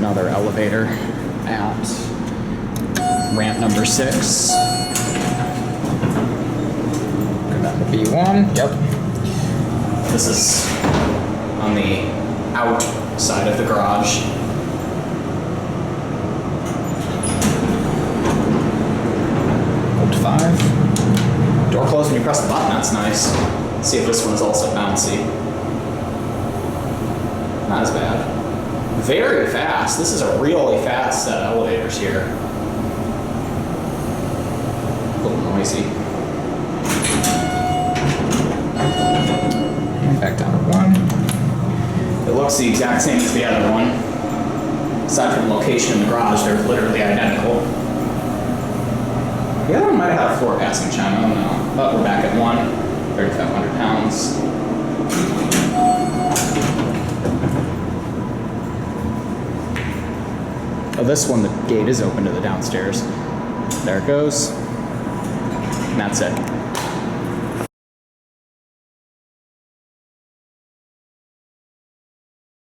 another elevator at ramp number 6. Go down to B1. Yep. This is on the out side of the garage. Up to 5. Door closed when you press the button, that's nice. Let's see if this one is also bouncy. Not as bad. Very fast. This is a really fast set of elevators here. A little noisy. And back down to 1. It looks the exact same as the other one. Aside from the location in the garage, they're literally identical. The other one might have had a floor passing chime, I don't know. But we're back at 1, 3,500 pounds. Oh, this one, the gate is open to the downstairs. There it goes. And that's it.